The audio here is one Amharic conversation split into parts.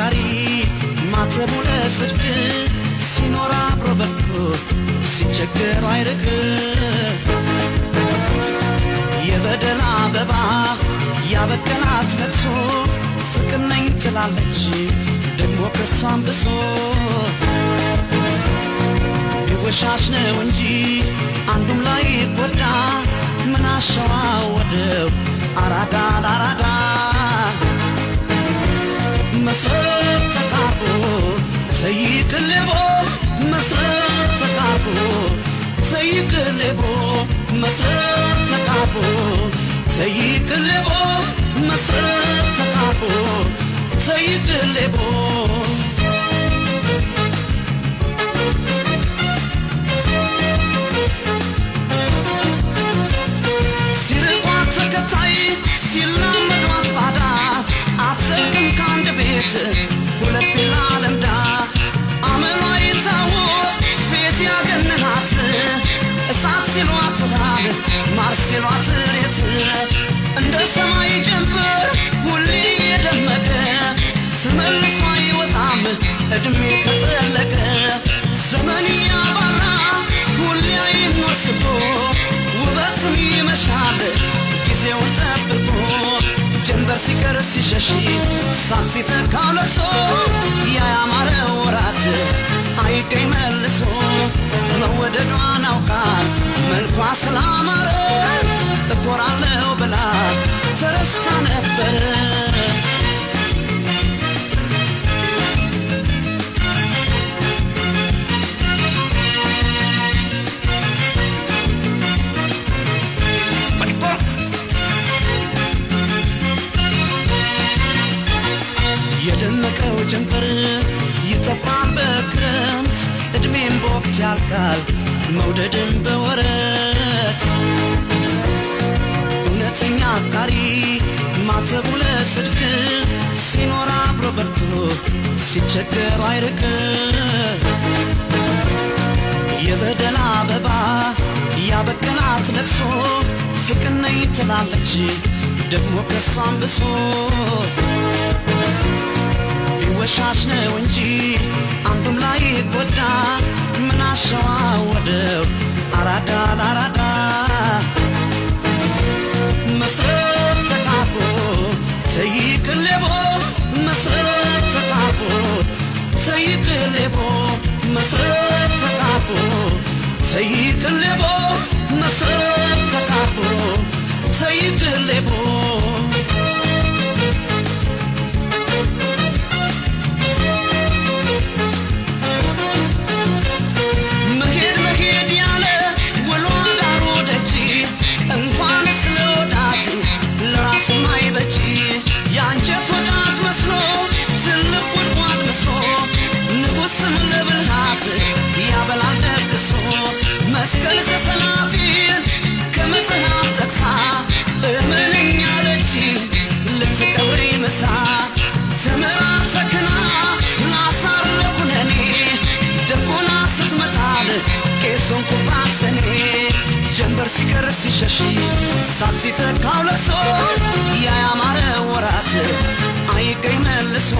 አፍቃሪ ማተቡ ለጽድቅ ሲኖር አብሮ በርቶ ሲቸገር አይርቅ የበደል አበባ ያበቀላት ለቅሶ ፍቅር ነኝ ትላለች ደግሞ ከሷም ብሶ ቢወሻሽ ነው እንጂ አንዱም ላይ ጎዳ ምን አሸዋወደው አራዳ ለአራዳ መስረት ተቃርቦ ሰይቅልቦ መስረት ተቃርቦ ሰይቅልቦ መስረት ተቃርቦ ሰይቅልቦ መስረት ተቃርቦ ሰይቅልቦ ሲርቋት ተከታይ ሲላመዷት ባዳ አትሰቅም ከአንድ ቤት ሁለት ቢላ ለምዳ አመሏ ይታወቅ ፌት ያገነናት እሳት ሲሏት ውሃን ማር ሲሏት ሬት እንደ ሰማይ ጀንበር ሁሌ የደመቀ ተመልሶ አይወጣም እድሜ ከጠለቀ ዘመን ያባራ ሁሌ አይኖስቦ ውበትም ይመሻል ጊዜውን ጠብቆ ጀንበር ሲቀር ሲሸሽ ሳት ሲተካው ለቅሶ ያያማረ ወራት አይገኝ መልሶ መወደዷን አውቃል መልኳ ስላማረ እኮራለሁ ብላ ተረስታ ነበር የደመቀው ጀንበር ይጠፋል በክረምት እድሜም በወቅት ያልቃል መውደድም በወረት እውነተኛ አፍቃሪ ማተቡ ለጽድቅ ሲኖር አብሮ በርቶ ሲቸገር አይርቅ የበደል አበባ ያበቀላት ለቅሶ ፍቅር ነኝ ትላለች ደግሞ ከሷም ብሶ ቢወሻሽ ነው እንጂ አንዱም ላይ ጎዳ ምን አሸዋወደው አራዳ ለአራዳ መስረት ተቃርቦ ሰይቅልቦ መስረት ተቃርቦ ሰይቅልቦ መስረት ተቃርቦ ሰይቅልቦ መስረት ተቃርቦ ሰይቅልቦ መስቀል ሰሰናዚን ከመጽናት ተክሳ እምንኛ ለቺ ልትቀብሪ ምሳ ተመራን ሰክና ላሳር ለኩነኔ ደፎና ስትመጣል ቄሶን ኩባት ሰኔ ጀንበር ሲቀር ሲሸሽ ሳት ሲተካው ለቅሶ ያያማረ ወራት አይገኝ መልሶ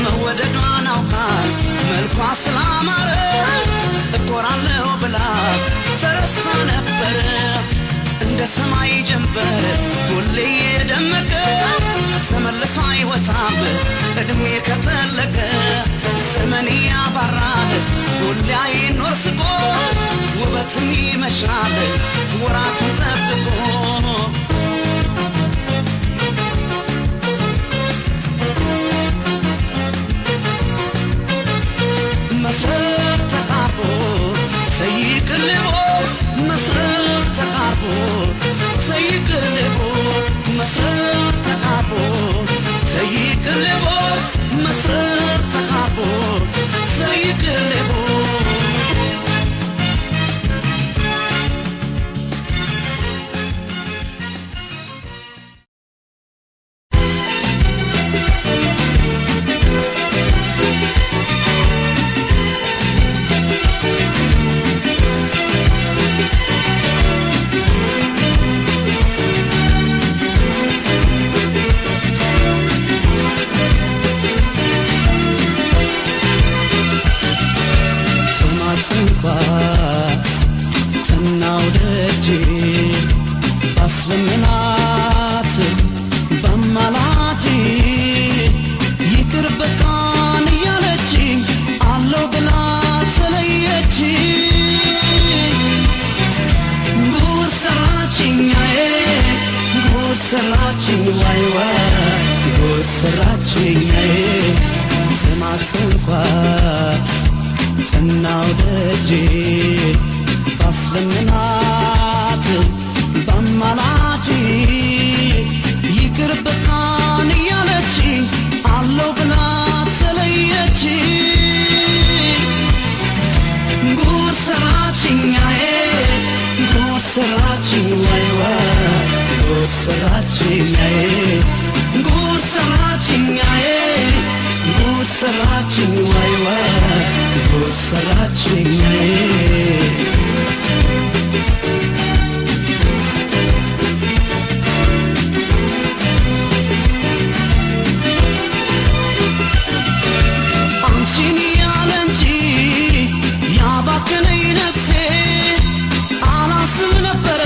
መወደዷን አውቃል መልኳ ስላማረ እኮራለሁ ብላ ተረስታ ነበር እንደ ሰማይ ጀንበር ሁሌ የደመቀ ተመልሶ አይወጣም እድሜ ከጠለቀ ዘመን ያባራል ሁሌ አይኖር ስቆ ውበትም ይመሻል ወራቱን ጠብቆ መስረት ተቃርቦ ሰይቅልቦ መስረት ተቃርቦ ሰይቅልቦ መስረት ተቃርቦ ሰይቅልቦ መስረት ተቃርቦ ሰይቅልቦ ተናውደጄ ባስለምናት በማላጄ ይቅር በቃን እያለች አለው ብላ ተለየች ጉድ ሰራችኛዬ ጉድ ሰራችኝ ወይ ጉድ ሰራችኛዬ ጉድ ሰራችኛዬ ጉድ ሰራችኝ ወይ ጉድ ሰራችኛዬ አንቺን ያለ እንጂ ያባከነኝ ነፍሴ አላስብ ነበረ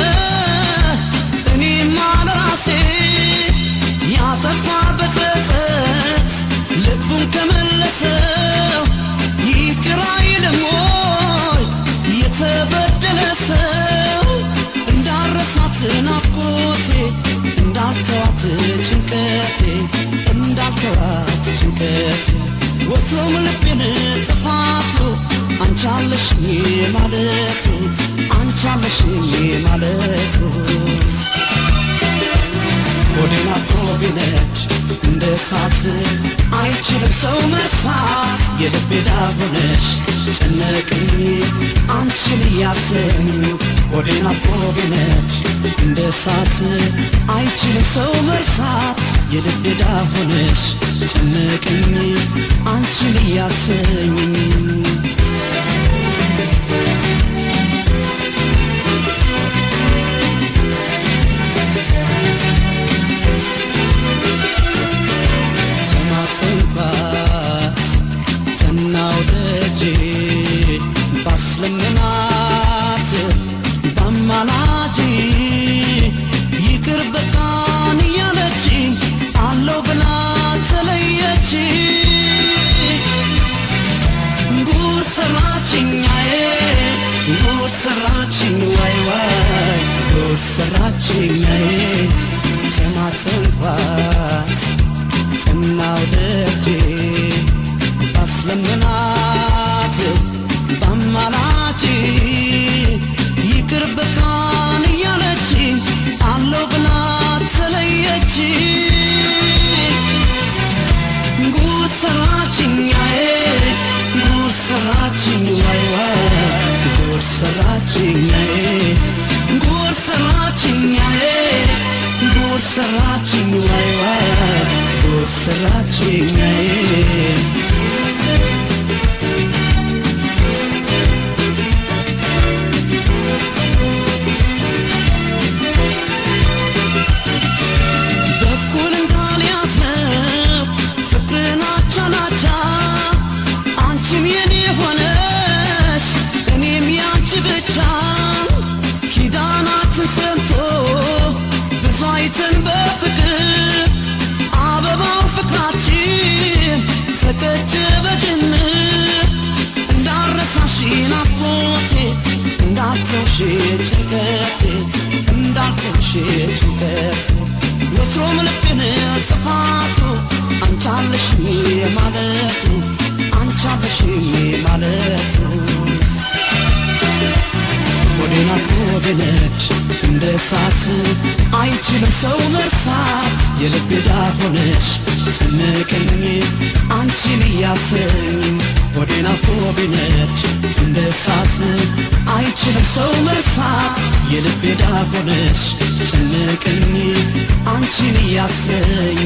እኔማ ለራሴ ያጠፋ በጸጸት ልቡን ከመለሰው ይቅር አይልም ወይ የተበደለ ሰው እንዳረሳት ናፍቆቴ እንዳልተዋት ጭንቀቴ እንዳልተዋት ጭንቀቴ ወትሮም ልቤን ጥፋቱ አንቻለሽኝ ማለቱ አንቻለሽኝ ማለቱ ሆዴን አፍሮ ቢነድ እንደ እሳት አይችልም ሰው መርሳት የልቤ ዳር ሆነሽ ጨነቀኝ አንቺን እያሰኝ ሆዴን አፍሮ ቢነድ እንደ እሳት አይችልም ሰው መርሳት የልቤ ዳር ሆነሽ ጨነቀኝ አንቺን እያሰኝ ተናውደጄ ባስለምናት በማላጄ ይቅር በቃን እያለች አለው ብላ ተለየች ጉድ ሰራችኛዬ ጉድ ሰራችኝ ወይ ጉድ ሰራችኛዬ ተማጽንኳት ተናውደጄ ባስለምናት በማላጄ ይቅር በቃን እያለች አለው ብላ ተለየች ጉድ ሰራችኛዬ ጉድ ሰራችኝ ወይ ጉድ ሰራችኛዬ ጉድ ሰራችኛዬ ጉድ ሰራችኝ ወይ ጉድ ሰራችኛዬ በኩል እንዳልያዝነው ፍቅርን አቻ ናቻ አንቺም የኔ ሆነሽ እኔም ያንቺ ብቻ ኪዳናችን ሰምቶ ብዙ አይተን በፍቅር አበባው ፍቅራችን ፈቀጀ በጅምር እንዳረሳሽ ናፍቆቴ እንዳልተውሽ ጭንቀቴ እንዳልተውሽ ጭንቀቴ ወትሮም ልቤን ጥፋቱ አንቻለሽኝ ማለቱ አንቻለሽኝ ማለቱ ሆዴን አፍሮ ቢነድ እንደ እሳት አይችልም ሰው መርሳት የልቤ ዳር ሆነሽ ጨነቀኝ አንቺን እያሰኝ ሆዴን አፍሮ ቢነድ እንደ እሳት አይችልም ሰው መርሳት የልቤ ዳር ሆነሽ ጨነቀኝ አንቺን እያሰኝ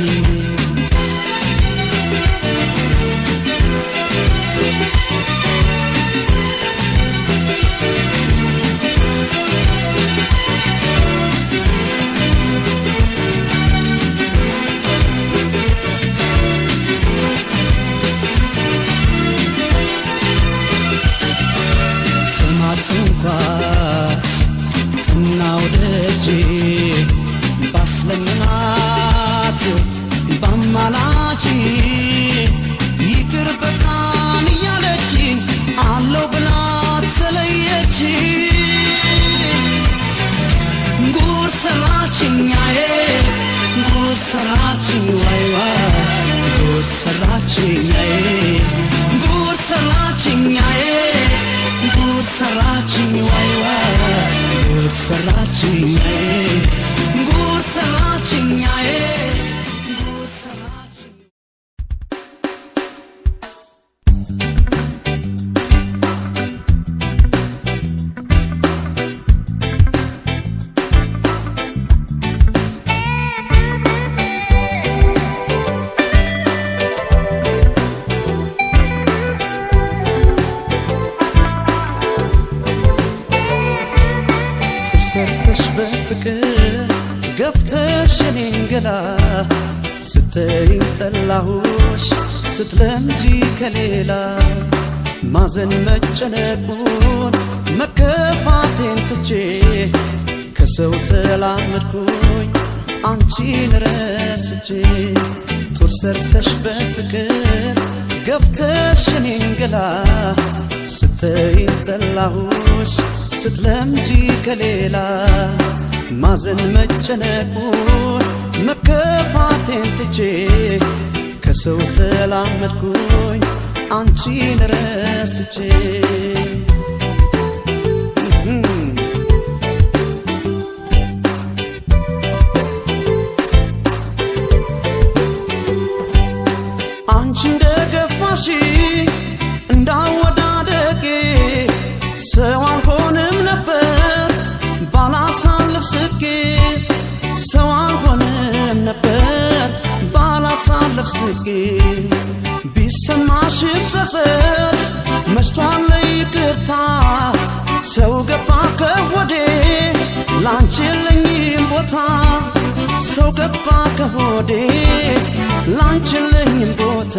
ተማጽንኳት ተናውደጄ ባስለምናት በማላጄ ይቅር በቃን እያለች አለው ብላ ተለየች ጉድ ሰራችኛዬ ጉድ ሰራችኝ ወይ ጉድ ሰራችኛዬ ጉድ ሰራችኛዬ ገላ ስተይኝ ጠላሁሽ ስትለምጂ ከሌላ ማዘን መጨነቁን መከፋቴን ትቼ ከሰው ተላመድኩኝ አንቺን ረስቼ ጡር ሰርተሽ በፍቅር ገፍተሽ እኔን ገላ ስተይኝ ጠላሁሽ ስትለምጂ ከሌላ ማዘን መጨነቁን መከፋቴን ትቼ ከሰው ተላመድኩኝ አንቺን ረስቼ አንቺ እንደገፋሽ እንዳወዳደቄ ሰው አልሆንም ነበር ባላሳልፍ ስቄ ሰው አልሆንም ነበር ባላሳልፍ ስቄ ቢሰማሽም ጸጸት መሽቷል ይቅርታ ሰው ገባ ከሆዴ ላንቺ የለኝም ቦታ ሰው ገባ ከሆዴ ላንቺ የለኝም ቦታ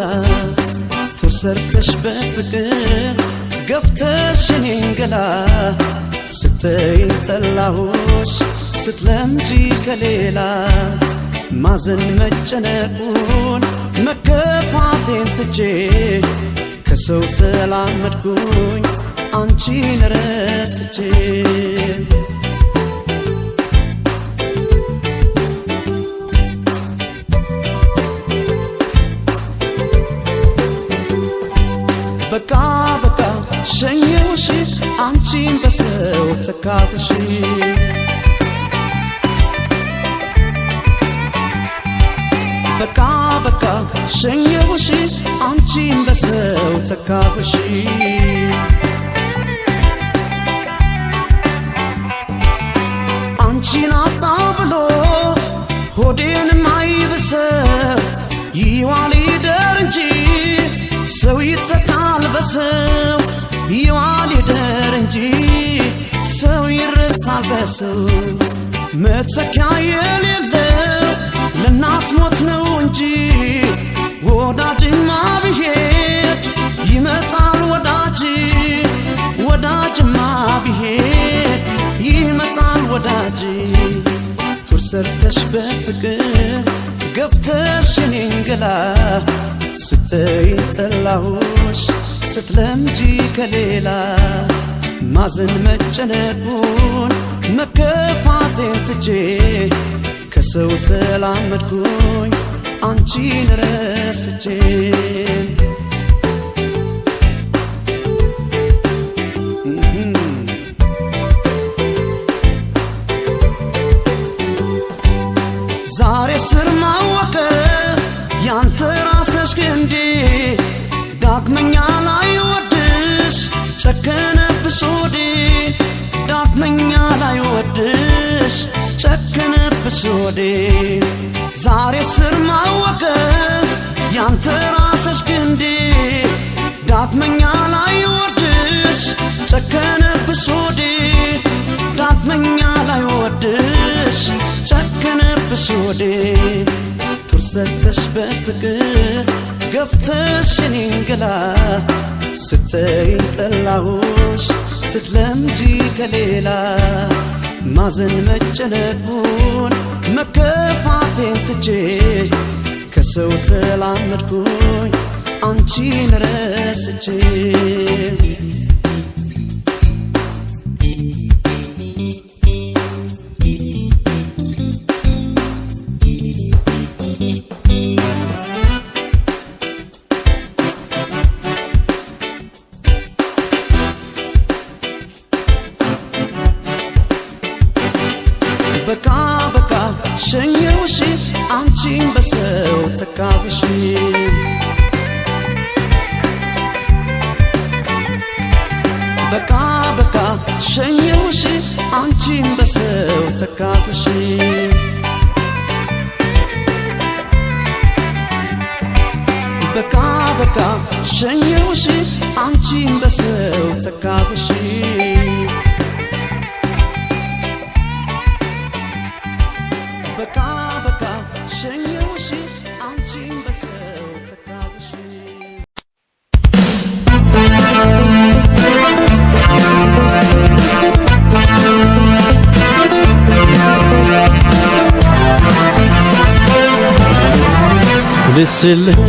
ጡር ሰርተሽ በፍቅር ገፍተሽ እኔን ገላ ስተይኝ ጠላሁሽ ስትለምጂ ከሌላ ማዘን መጨነቁን መከፋቴን ትቼ ከሰው ተላመድኩኝ አንቺን ረስቼ በቃ በቃ ሸኘሁሽ አንቺን በሰው ተካፍሽ በቃ በቃ ሸኘሁሽ አንቺን በሰው ተካፍሽ አንቺን አጣ ብሎ ሆዴን ማይብሰው ይዋል ይደር እንጂ ሰው ይተካል በሰው ይዋል ይደር እንጂ ሰው ይረሳል በሰው መተኪያ የሌለው ለእናት ሞት ነው እንጂ ወዳጅማ ብሄድ ይመጣል ወዳጅ ወዳጅማ ብሄድ ይመጣል ወዳጅ ጡር ሰርተሽ በፍቅር ገፍተሽ እኔን ገላ ስተይኝ ጠላሁሽ ስትለምጂ ከሌላ ማዘን መጨነቁን መከፋቴን ትቼ ከሰው ተላመድኩኝ አንቺን ረስቼ ዛሬ ስር ማወቀ ያንተ ራስሽ ክንዴ ዳግመኛ ላይ ወድሽ ጨከነብሽ ሆዴ ዳግመኛ ላይ ወድሽ ጨከነብሽ ሆዴ ዛሬ ስር ማወቀ ያንተ ራስሽ ክንዴ ዳግመኛ ላይ ወድሽ ጨከነብሽ ሆዴ ዳግመኛ ላይ ወድሽ ጨከነብሽ ሆዴ ጡር ሰርተሽ በፍቅር ገፍተሽ እኔን ገላ ስተይኝ ጠላሁሽ ስትለምጂ ከሌላ ማዘን መጨነቁን መከፋቴን ትቼ ከሰው ተላመድኩኝ አንቺን ረስቼ በቃ በቃ ሸኘሁሽ አንቺን በሰው ተካፍሽ በቃ በቃ ሸኘሁሽ አንቺን በሰው ተካፍሽ በቃ በቃ ሸኘሁሽ አንቺን በሰው ተካፍሽ በቃ በቃ በሰው ተካብሽ ልስልኝ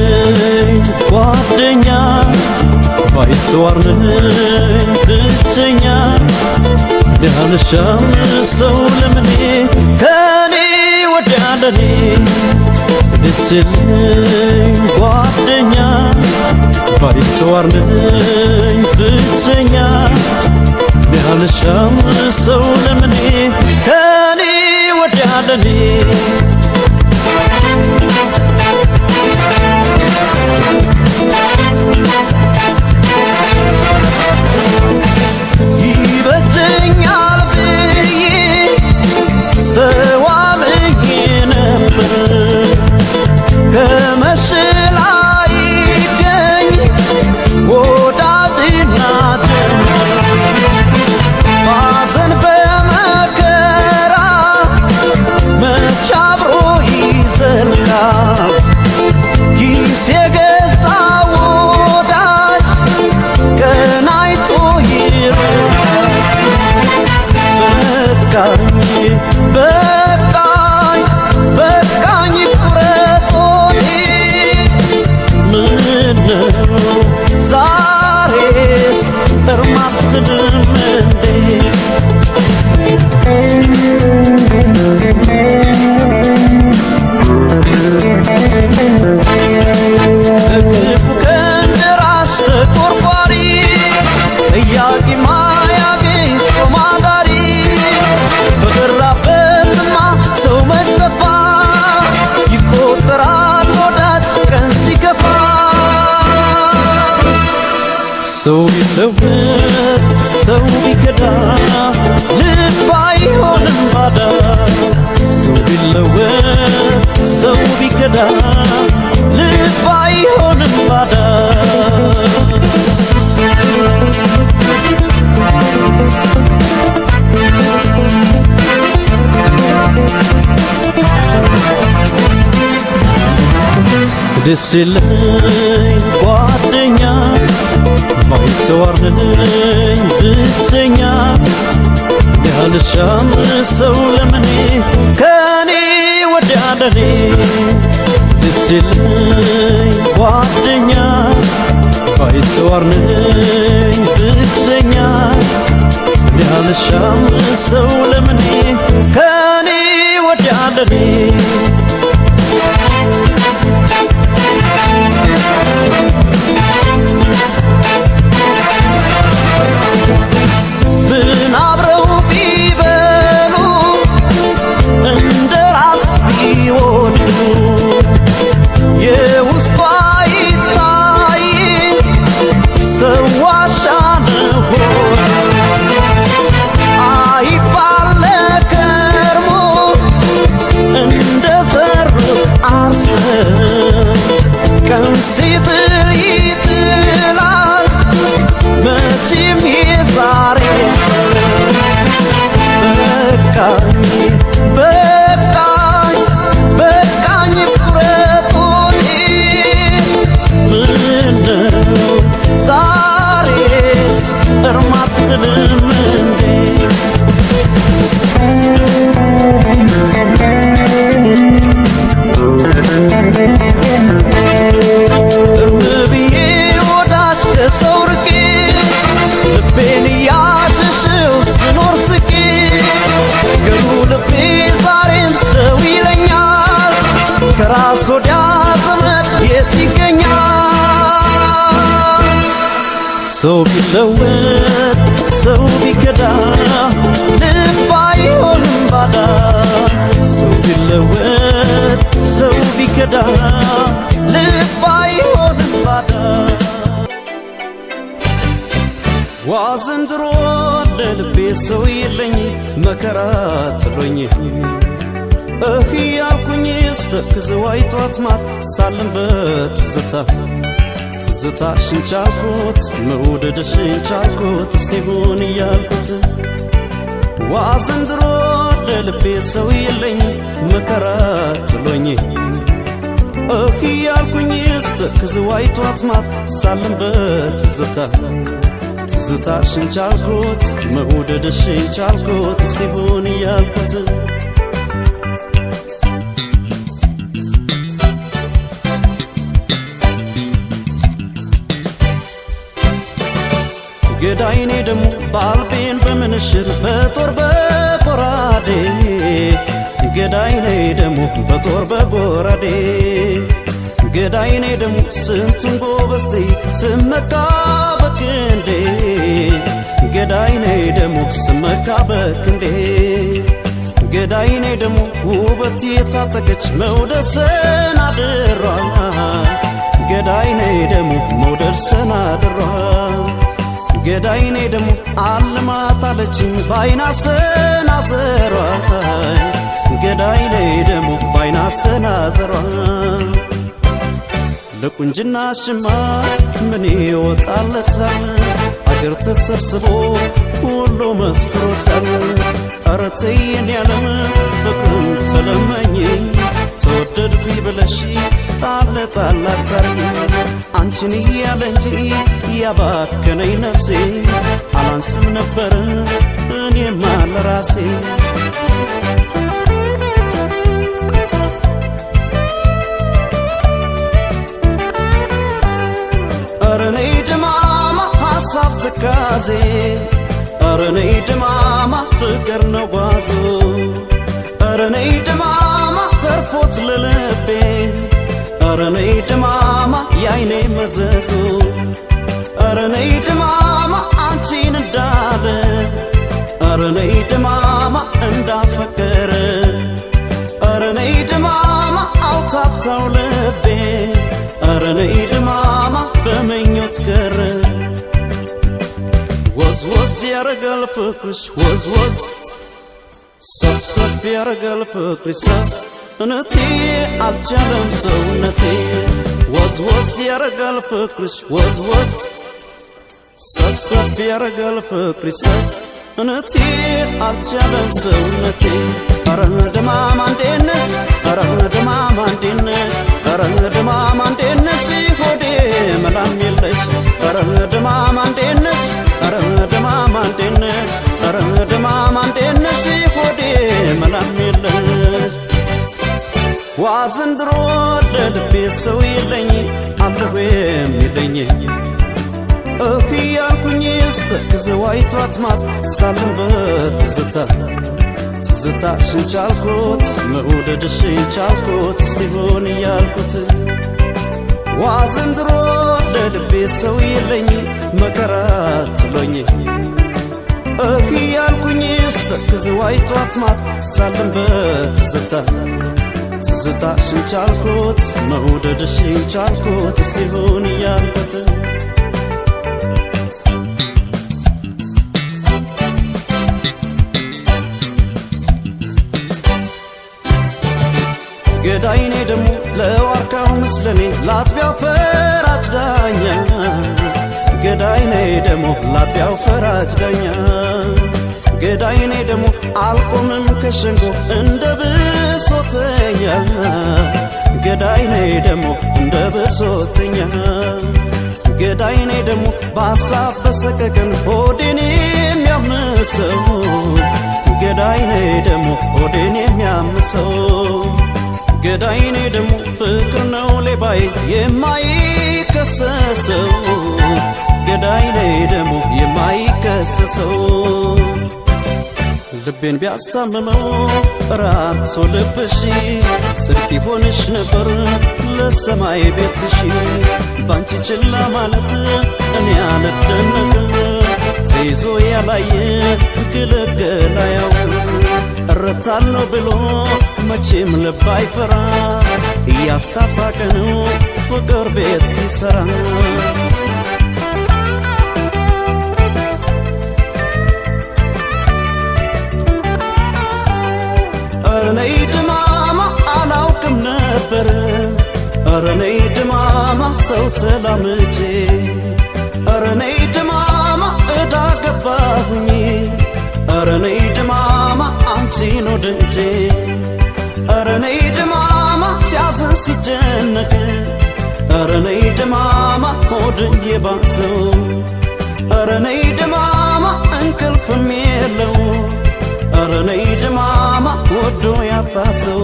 ጓደኛ ባይተዋርነኝ ብቸኛ ያልሻም ሰው ለምኔ ከኔ ወዲያ ለኔ ልስልኝ ጓደኛ ባይተዋርነኝ ብቸኛ ያልሻም ሰው ለምኔ ከኔ ወዲያ ለኔ ይበጀኛል ብዬ ሰው አምኜ ነበር ከመሸ ላይገኝ ወዳጅና ጀመር ባዘን በመከራ መች አብሮ ይዘልቃል ኪስ የገዛ ወዳጅ ቀን አይቶ ይርቃል በቃኝ ቁረጦኔ ምነው ዛሬስ እርም አትልም እንዴ ክፉ ቀን ራስ ተቆርቋሪ ጥያቄ ማያገኝ ጾም አዳሪ በገራበትማ ሰው መች ጠፋ ይቆጠራል ወዳጅ ቀን ሲከፋ ሰው ቢለወጥ ሰው ቢከዳ ልብ አይሆንም ባዳ ሰው ቢለወጥ ሰው ቢከዳ ልብ አይሆንም ባዳ ደስ ይለኝ ጓደኛ ባይተዋርነኝ ብቸኛ ያልሻም ሰው ለምኔ ከኔ ወዲያ ለኔ ደስ ይለኝ ጓደኛ ባይተዋርነኝ ብቸኛ ያልሻም ሰው ለምኔ ከኔ ወዲያ ለኔ ምን አብረው ቢበሉ እንደ ራስ ቢወዱ የውስጧ ይታይ ሰው ዋሻ ነው አይባል ለከርሞ እንደ ዘሩ አርሰው ቀን ሲጥል ይጥላል መቼም የዛሬ ሰው በቃኝ ቁረጦኔ ምነው ዛሬስ እርም አትልም እንዴ እርም ብዬ ወዳጅ ከሰው ርቄ ልቤን እያሸሸው ስኖር ስቄ ገሩ ልቤ ዛሬም ሰው ይለኛል ከራስ ወዲያ ዘመድ የት ይገኛል ሰው ቢለወጥ ሰው ቢከዳ ልብ አይሆንም ባዳ ሰው ቢለወጥ ሰው ቢከዳ ልብ አይሆንም ባዳ ዋ ዘንድሮ ለልቤ ሰው የለኝ መከራ ጥሎኝ ያልኩኝ ስተክዘው አይጧት ማት ሳልንበት ትዝታሽን ቻልኩት መውደድሽን ቻልኩት እስቲሁን እያልኩት ዋ ዘንድሮ ለልቤ ሰው የለኝ መከራ ጥሎኝ ያልኩኝ ስተክዝዋይቷት ማት ሳልንበት ትዝታሽን ቻልኩት መውደድሽን ቻልኩት ሲሆን እያልኩት ገዳይኔ ደሞ ባልቤን በምንሽር በጦር በጎራዴ ገዳይኔ ደሞ በጦር በጎራዴ ገዳይኔ ደሞ ስንቱን ጎበስቴ ስመካ በክንዴ ገዳይኔ ደሞ ስመካ በክንዴ ገዳይኔ ደሞ ውበት የታጠቀች መውደድ ሰናድሯ ገዳይኔ ደሞ መውደድ ሰናድሯ ገዳይኔ ደሞ አልማታለችኝ ባይና ሰናዘሯ ገዳይኔ ደሞ ባይና ሰናዘሯ ለቁንጅና ሽማ ምን ይወጣለታል አገር ተሰብስቦ ሁሉ መስክሮታል ኧረ ተይ የኔ ዓለም ፍቅሩን ተለመኝ ተወደድኩኝ ብለሽ ጣል ጣል አታርጊ አንቺን እያለ እንጂ ያባከነኝ ነፍሴ አላንስም ነበር እኔማ ለራሴ ኧረ ነይ ድማማ ሐሳብ ትካዜ ኧረ ነይ ድማማ ፍቅር ነው ጓዞ ኧረ ነይ ድማማ ተርፎት ለልቤ ኧረ ነይ ድማማ ያይኔ መዘዙ ኧረ ነይ ድማማ አንቺን እንዳለ ኧረ ነይ ድማማ እንዳፈቀረ ኧረ ነይ ድማማ አውታታው ልቤ ኧረ ነይ ድማማ በመኞት ቀረ ወዝ ያረጋል ፍቅርሽ ወዝ ሰብሰብ ያረጋል ፍቅርሽ እነቴ አልቻለም ሰውነቴ ወዝ ያረጋል ፍቅርሽ ወዝ ሰብሰብ ያረጋል ፍቅርሽ እነቴ አልቻለም ሰውነቴ ኧረ ድማማ እንዴት ነሽ ኧረ ድማማ እንዴት ነሽ ኧረ ድማማ እንዴት ነሽ ሆዴ መላም የለሽ ኧረ ድማማ እንዴት ነሽ ኧረ ድማማ እንዴት ነሽ ኧረ ድማማ እንዴት ነሽ ሆዴ መላም የለሽ ዋ ዘንድሮ ለልቤ ሰው የለኝ አለሁ የሚለኝ ያልኩኝ ስተክዝዋይቷት ማት ሳልንበት ትዝታሽን ቻልኩት መውደድሽን ቻልኩት ሲሆን እያልኩት ዋ ዘንድሮ ለልቤ ሰው የለኝ መከራ ትሎኝ ያልኩኝ ስተክዝዋይቷት ማት ሳልንበት ትዝታሽን ቻልኩት መውደድሽን ቻልኩት ሲሆን እያልኩት ገዳይኔ ደሞ ለዋርካው ምስለኔ ላጥቢያው ፈራጅ ዳኛ ገዳይኔ ደሞ ላጥቢያው ፈራጅ ዳኛ ገዳይኔ ደሞ አልቆምም ከሸንጎ እንደ ብሶተኛ ገዳይኔ ደሞ እንደ ብሶተኛ ገዳይኔ ደሞ በሐሳብ በሰቀቀን ሆዴን የሚያምሰው ገዳይኔ ደሞ ሆዴን የሚያምሰው ገዳይኔ ደሞ ፍቅር ነው ሌባይ የማይከሰሰው ገዳይኔ ደሞ የማይከሰሰው ልቤን ቢያስታምመው ራርቶ ልብሽ ስንት ይሆንሽ ነበር ለሰማይ ቤትሽ ባንቺ ችላ ማለት እኔ አልደነቅም ተይዞ ያላየ ግልግል አያውቅም እረታለሁ ብሎ መቼም ልብ አይፈራ እያሳሳቀ ነው ፍቅር ቤት ሲሰራ ኧረ ነይ ድማማ አላውቅም ነበር ኧረ ነይ ድማማ ሰው ተላምጄ ኧረ ነይ ድማማ ዕዳ ገባሁኝ ኧረ ነይ ድማማ አንቺን ወድጄ ኧረ ነይ ድማማ ሲያዝን ሲጨነቅ ኧረ ነይ ድማማ ሆድዬ ባሰው ኧረ ነይ ድማማ እንቅልፍም የለው ኧረ ነይ ድማማ ወዶ ያጣሰው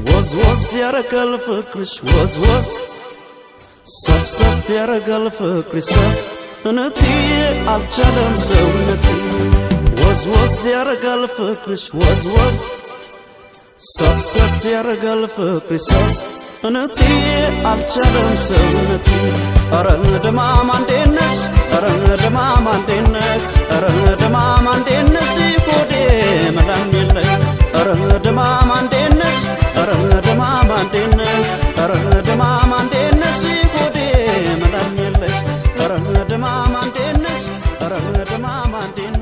ወዝ ወዝ ያረጋል ፍቅርሽ ወዝ ወዝ ሰፍሰፍ ያረጋል ፍቅርሽ ሰፍ እነቴ አልቻለም ሰውነቴ ወዝ ወዝ ያረጋል ፍቅርሽ ወዝ ወዝ ሰፍሰፍ ያረጋል ፍቅርሽ ሰፍ እነቴ አልቻለም ሰውነቴ ኧረ ድማማ እንዴት ነሽ ኧረ ድማማ እንዴት ነሽ ኧረ ድማማ እንዴት ነሽ ሆዴ መላም የለሽ ኧረ ድማማ እንዴት ነሽ ኧረ ድማማ እንዴት ነሽ ኧረ ድማማ እንዴት ነሽ ሆዴ መላም የለሽ ኧረ ድማማ እንዴት ነሽ ኧረ ድማማ እንዴት